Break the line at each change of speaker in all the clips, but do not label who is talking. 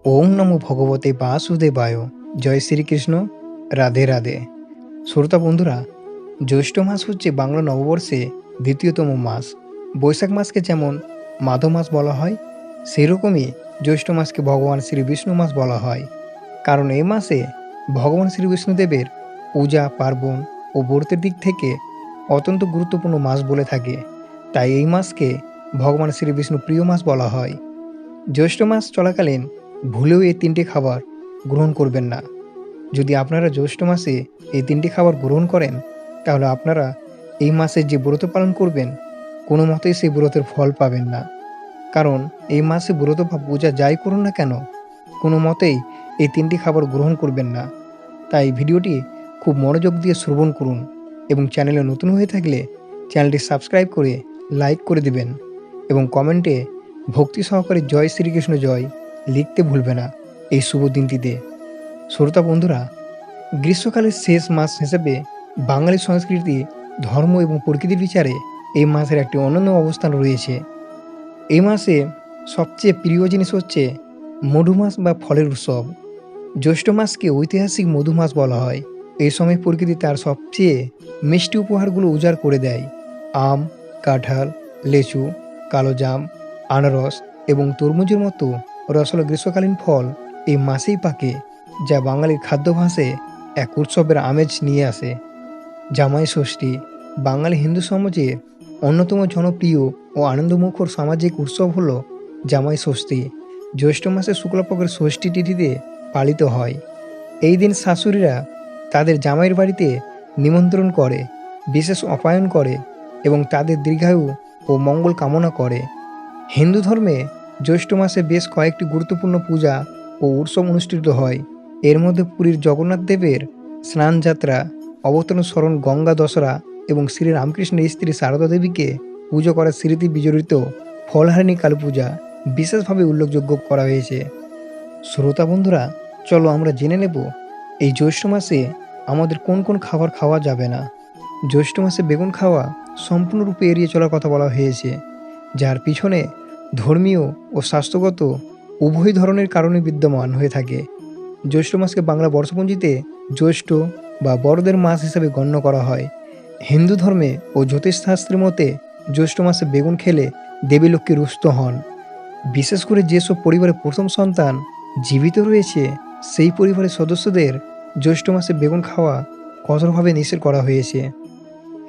ওম নমো ভগবতে বাসুদেবায়। জয় শ্রীকৃষ্ণ। রাধে রাধে। শ্রোতা বন্ধুরা, জ্যৈষ্ঠ মাস হচ্ছে বাংলা নববর্ষে দ্বিতীয়তম মাস। বৈশাখ মাসকে যেমন মাধ মাস বলা হয়, সেরকমই জ্যৈষ্ঠ মাসকে ভগবান শ্রী বিষ্ণু মাস বলা হয়। কারণ এই মাসে ভগবান শ্রী বিষ্ণুদেবের পূজা পার্বণ ও ব্রতের দিক থেকে অত্যন্ত গুরুত্বপূর্ণ মাস বলে থাকে। তাই এই মাসকে ভগবান শ্রী বিষ্ণু প্রিয় মাস বলা হয়। জ্যৈষ্ঠ মাস চলাকালীন ভুলেও এই ৩টি খাবার গ্রহণ করবেন না। যদি আপনারা জ্যৈষ্ঠ মাসে এই ৩টি খাবার গ্রহণ করেন, তাহলে আপনারা এই মাসে যে ব্রত পালন করবেন, কোনো মতেই সেই ব্রতের ফল পাবেন না। কারণ এই মাসে ব্রত বা পূজা যাই করুন না কেন, কোনো মতেই এই ৩টি খাবার গ্রহণ করবেন না। তাই ভিডিওটি খুব মনোযোগ দিয়ে শ্রবণ করুন এবং চ্যানেলে নতুন হয়ে থাকলে চ্যানেলটি সাবস্ক্রাইব করে লাইক করে দিবেন এবং কমেন্টে ভক্তি সহকারে জয় শ্রীকৃষ্ণ জয় লিখতে ভুলবে না এই শুভ দিনটিতে। শ্রোতা বন্ধুরা, গ্রীষ্মকালের শেষ মাস হিসেবে বাঙালি সংস্কৃতি, ধর্ম এবং প্রকৃতির বিচারে এই মাসের একটি অনন্য অবস্থান রয়েছে। এই মাসে সবচেয়ে প্রিয় জিনিস হচ্ছে মধুমাস বা ফলের উৎসব। জ্যৈষ্ঠ মাসকে ঐতিহাসিক মধু মাস বলা হয়। এই সময় প্রকৃতি তার সবচেয়ে মিষ্টি উপহারগুলো উজাড় করে দেয়। আম, কাঁঠাল, লেচু, কালোজাম, আনারস এবং তরমুজের মতো রসালো গ্রীষ্মকালীন ফল এই মাসেই পাকে, যা বাঙালির খাদ্যাভ্যাসে এক উৎসবের আমেজ নিয়ে আসে। জামাই ষষ্ঠী বাঙালি হিন্দু সমাজের অন্যতম জনপ্রিয় ও আনন্দমুখর সামাজিক উৎসব হল জামাই ষষ্ঠী। জ্যৈষ্ঠ মাসে শুক্লপক্ষের ষষ্ঠী তিথিতে পালিত হয়। এই দিন শাশুড়িরা তাদের জামাইয়ের বাড়িতে নিমন্ত্রণ করে, বিশেষ আপ্যায়ন করে এবং তাদের দীর্ঘায়ু ও মঙ্গল কামনা করে। হিন্দু ধর্মে জ্যৈষ্ঠ মাসে বেশ কয়েকটি গুরুত্বপূর্ণ পূজা ও উৎসব অনুষ্ঠিত হয়। এর মধ্যে পুরীর জগন্নাথ দেবের স্নানযাত্রা, অবতরণ স্মরণ গঙ্গা দশরা এবং শ্রী রামকৃষ্ণের স্ত্রী সারদা দেবীকে পুজো করার স্মৃতি বিজড়িত ফলহারিণী কালী পূজা বিশেষভাবে উল্লেখযোগ্য করা হয়েছে। শ্রোতা বন্ধুরা, চলো আমরা জেনে নেব এই জ্যৈষ্ঠ মাসে আমাদের কোন কোন খাবার খাওয়া যাবে না। জ্যৈষ্ঠ মাসে বেগুন খাওয়া সম্পূর্ণরূপে এড়িয়ে চলার কথা বলা হয়েছে, যার পিছনে ধর্মীয় ও স্বাস্থ্যগত উভয় ধরনের কারণে বিদ্যমান হয়ে থাকে। জ্যৈষ্ঠ মাসকে বাংলা বর্ষপঞ্জিতে জ্যৈষ্ঠ বা বড়দের মাস হিসেবে গণ্য করা হয়। হিন্দু ধর্মে ও জ্যোতিষশাস্ত্রের মতে জ্যৈষ্ঠ মাসে বেগুন খেলে দেবী লক্ষ্মী রুষ্ট হন। বিশেষ করে যেসব পরিবারের প্রথম সন্তান জীবিত রয়েছে, সেই পরিবারের সদস্যদের জ্যৈষ্ঠ মাসে বেগুন খাওয়া কঠোরভাবে নিষেধ করা হয়েছে।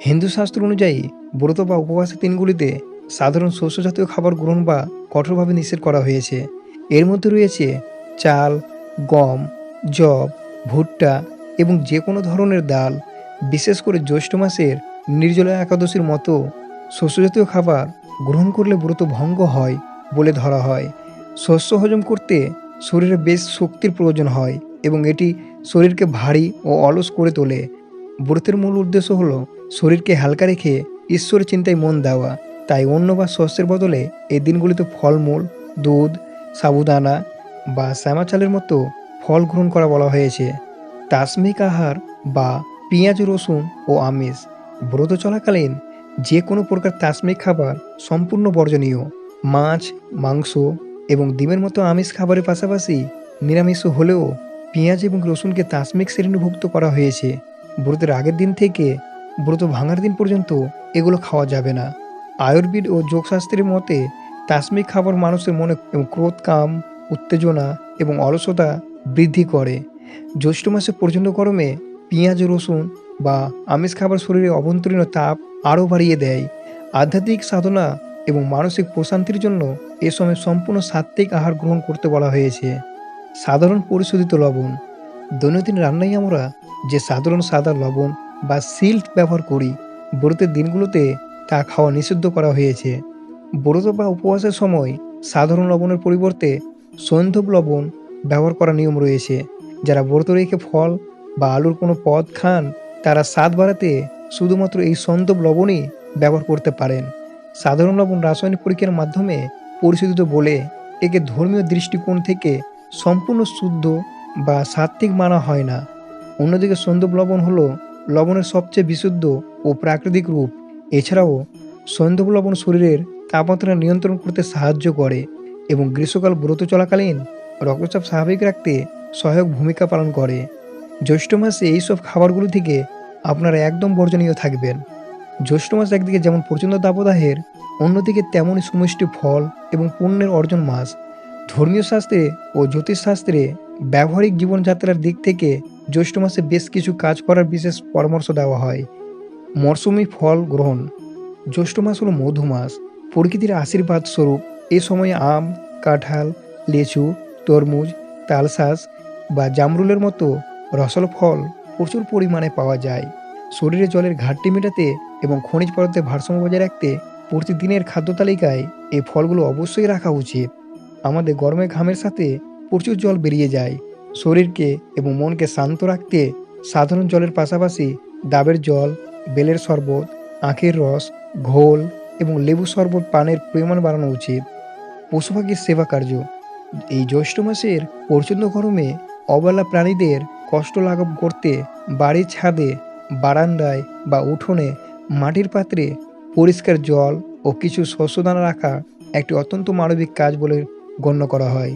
হিন্দু শাস্ত্র অনুযায়ী ব্রত বা উপবাসের দিনগুলিতে সাধারণ শস্য জাতীয় খাবার গ্রহণ বা কঠোরভাবে নিষেধ করা হয়েছে। এর মধ্যে রয়েছে চাল, গম, যব, ভুট্টা এবং যে কোনো ধরনের ডাল। বিশেষ করে জ্যৈষ্ঠ মাসের নির্জলা একাদশীর মতো শস্যজাতীয় খাবার গ্রহণ করলে ব্রত ভঙ্গ হয় বলে ধরা হয়। শস্য হজম করতে শরীরে বেশ শক্তির প্রয়োজন হয় এবং এটি শরীরকে ভারী ও অলস করে তোলে। ব্রতের মূল উদ্দেশ্য হলো শরীরকে হালকা রেখে ঈশ্বরের চিন্তায় মন দেওয়া। তাই অন্ন বা শস্যের বদলে এই দিনগুলিতে ফলমূল, দুধ, সাবুদানা বা শ্যামা চালের মতো ফল গ্রহণ করা বলা হয়েছে। তাস্মিক আহার বা পেঁয়াজ, রসুন ও আমিষ ব্রত চলাকালীন যে কোনো প্রকার তাস্মিক খাবার সম্পূর্ণ বর্জনীয়। মাছ, মাংস এবং ডিমের মতো আমিষ খাবারের পাশাপাশি নিরামিষ হলেও পেঁয়াজ এবং রসুনকে তাস্মিক শ্রেণীভুক্ত করা হয়েছে। ব্রতের আগের দিন থেকে ব্রত ভাঙার দিন পর্যন্ত এগুলো খাওয়া যাবে না। আয়ুর্বেদ ও যোগশাস্ত্রের মতে তাস্মিক খাবার মানুষের মনে ক্রোধ, কাম, উত্তেজনা এবং অলসতা বৃদ্ধি করে। জ্যৈষ্ঠ মাসে প্রচণ্ড গরমে পেঁয়াজ, রসুন বা আমিষ খাবার শরীরে অভ্যন্তরীণ তাপ আরও বাড়িয়ে দেয়। আধ্যাত্মিক সাধনা এবং মানসিক প্রশান্তির জন্য এ সময় সম্পূর্ণ সাত্ত্বিক আহার গ্রহণ করতে বলা হয়েছে। সাধারণ পরিশোধিত লবণ দৈনন্দিন রান্নায় আমরা যে সাধারণ সাদা লবণ বা সিল্ট ব্যবহার করি, ব্রতের দিনগুলোতে তা খাওয়া নিষিদ্ধ করা হয়েছে। ব্রত বা উপবাসের সময় সাধারণ লবণের পরিবর্তে সৈন্ধব লবণ ব্যবহার করার নিয়ম রয়েছে। যারা ব্রত রেখে ফল বা আলুর কোনো পদ খান, তারা স্বাদ বাড়াতে শুধুমাত্র এই সৈন্ধব লবণই ব্যবহার করতে পারেন। সাধারণ লবণ রাসায়নিক পরীক্ষার মাধ্যমে পরিশোধিত বলে একে ধর্মীয় দৃষ্টিকোণ থেকে সম্পূর্ণ শুদ্ধ বা সাত্ত্বিক মানা হয় না। অন্যদিকে সৈন্ধব লবণ হলো লবণের সবচেয়ে বিশুদ্ধ ও প্রাকৃতিক রূপ। এছাড়াও সৈন্ধব লবণ শরীরের তাপমাত্রা নিয়ন্ত্রণ করতে সাহায্য করে এবং গ্রীষ্মকাল ব্রত চলাকালীন রক্তচাপ স্বাভাবিক রাখতে সহায়ক ভূমিকা পালন করে। জ্যৈষ্ঠ মাসে এইসব খাবারগুলো থেকে আপনারা একদম বর্জনীয় থাকবেন। জ্যৈষ্ঠ মাস একদিকে যেমন প্রচণ্ড দাবদাহের, অন্যদিকে তেমনই সুমিষ্টি ফল এবং পুণ্যের অর্জন মাস। ধর্মীয় শাস্ত্রে ও জ্যোতিষশাস্ত্রে ব্যবহারিক জীবনযাত্রার দিক থেকে জ্যৈষ্ঠ মাসে বেশ কিছু কাজ করার বিশেষ পরামর্শ দেওয়া হয়। মরশুমি ফল গ্রহণ। জ্যৈষ্ঠ মাস হলো মধু মাস, প্রকৃতির আশীর্বাদ স্বরূপ। এ সময়ে আম, কাঁঠাল, লিচু, তরমুজ, তালশাঁস বা জামরুলের মতো রসালো ফল প্রচুর পরিমাণে পাওয়া যায়। শরীরে জলের ঘাটতি মেটাতে এবং খনিজ পদার্থের ভারসাম্য বজায় রাখতে প্রতিদিনের খাদ্য তালিকায় এই ফলগুলো অবশ্যই রাখা উচিত। আমাদের গরমে ঘামের সাথে প্রচুর জল বেরিয়ে যায়। শরীরকে এবং মনকে শান্ত রাখতে সাধারণ জলের পাশাপাশি ডাবের জল, বেলের শরবত, আখের রস, ঘোল এবং লেবু শরবত পানের পরিমাণ বাড়ানো উচিত। পশু পাখির সেবা কার্য। এই জ্যৈষ্ঠ মাসের প্রচণ্ড গরমে অবলা প্রাণীদের কষ্ট লাঘব করতে বাড়ির ছাদে, বারান্দায় বা উঠোনে মাটির পাত্রে পরিষ্কার জল ও কিছু শস্যদানা রাখা একটি অত্যন্ত মানবিক কাজ বলে গণ্য করা হয়।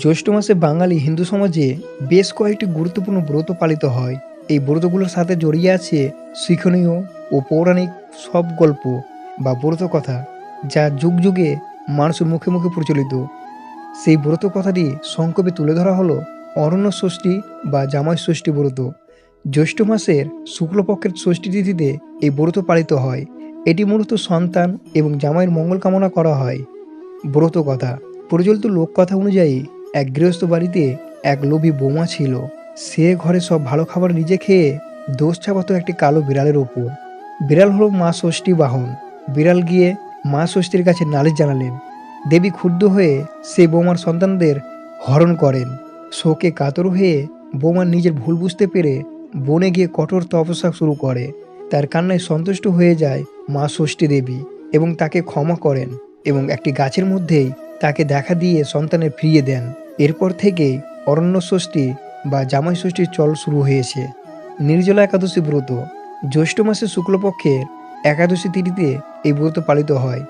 জ্যৈষ্ঠ মাসে বাঙালি হিন্দু সমাজে বেশ কয়েকটি গুরুত্বপূর্ণ ব্রত পালিত হয়। এই ব্রতগুলোর সাথে জড়িয়ে আছে শিক্ষণীয় ও পৌরাণিক সব গল্প বা ব্রত কথা, যা যুগ যুগে মানুষের মুখে মুখে প্রচলিত। সেই ব্রত কথাটি সংক্ষেপে তুলে ধরা হলো অরণ্য ষষ্ঠী বা জামাই ষষ্ঠী ব্রত। জ্যৈষ্ঠ মাসের শুক্লপক্ষের ষষ্ঠী তিথিতে এই ব্রত পালিত হয়। এটি মূলত সন্তান এবং জামাইয়ের মঙ্গল কামনা করা হয়। ব্রত কথা। প্রচলিত লোককথা অনুযায়ী এক গৃহস্থ বাড়িতে এক লোভী বৌমা ছিল। সে ঘরে সব ভালো খাবার নিজে খেয়ে দোষ চাপাতো একটি কালো বিড়ালের ওপর। বিড়াল হলো মা ষষ্ঠী বাহন। বিড়াল গিয়ে মা ষষ্ঠীর কাছে নালিশ জানালেন। দেবী ক্ষুব্ধ হয়ে সেই বৌমার সন্তানদের হরণ করেন। শোকে কাতর হয়ে বৌমা নিজের ভুল বুঝতে পেরে বনে গিয়ে কঠোর তপস্যা শুরু করে। তার কান্নায় সন্তুষ্ট হয়ে যায় মা ষষ্ঠী দেবী এবং তাকে ক্ষমা করেন এবং একটি গাছের মধ্যেই তাকে দেখা দিয়ে সন্তানের ফিরিয়ে দেন। এরপর থেকেই অরণ্য ষষ্ঠী বা জামাই ষষ্ঠীর চল শুরু হয়েছে। নির্জলা একাদশী ব্রত। জ্যৈষ্ঠ মাসের শুক্লপক্ষের একাদশী তিথিতে এই ব্রত পালিত হয়।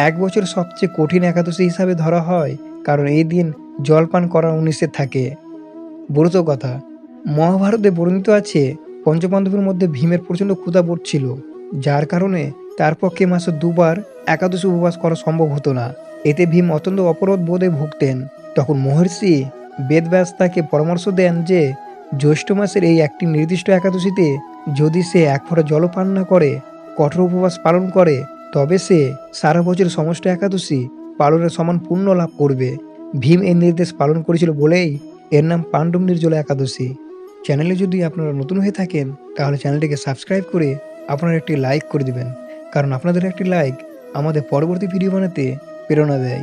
এক বছর সবচেয়ে কঠিন একাদশী হিসাবে ধরা হয়, কারণ এই দিন জলপান করা নিষেধ থাকে। ব্রত কথা। মহাভারতে বর্ণিত আছে পঞ্চপাণ্ডবের মধ্যে ভীমের প্রচণ্ড ক্ষুধা বোধ ছিল, যার কারণে তার পক্ষে মাসে দুবার একাদশী উপবাস করা সম্ভব হতো না। এতে ভীম অত্যন্ত অপরাধ বোধে ভুগতেন। তখন মহর্ষি বেদব্যাস তাকে পরামর্শ দেন যে জ্যৈষ্ঠ মাসের এই একটি নির্দিষ্ট একাদশীতে যদি সে এক ফোঁটা জল পান না করে কঠোর উপবাস পালন করে, তবে সে সারা বছর সমস্ত একাদশী পালনের সমান পুণ্য লাভ করবে। ভীম এই নির্দেশ পালন করেছিল বলেই এর নাম পাণ্ডব নির্জলা একাদশী। চ্যানেলে যদি আপনারা নতুন হয়ে থাকেন তাহলে চ্যানেলটিকে সাবস্ক্রাইব করে আপনারা একটি লাইক করে দিবেন, কারণ আপনাদের একটি লাইক আমাদের পরবর্তী ভিডিও বানাতে প্রেরণা দেয়।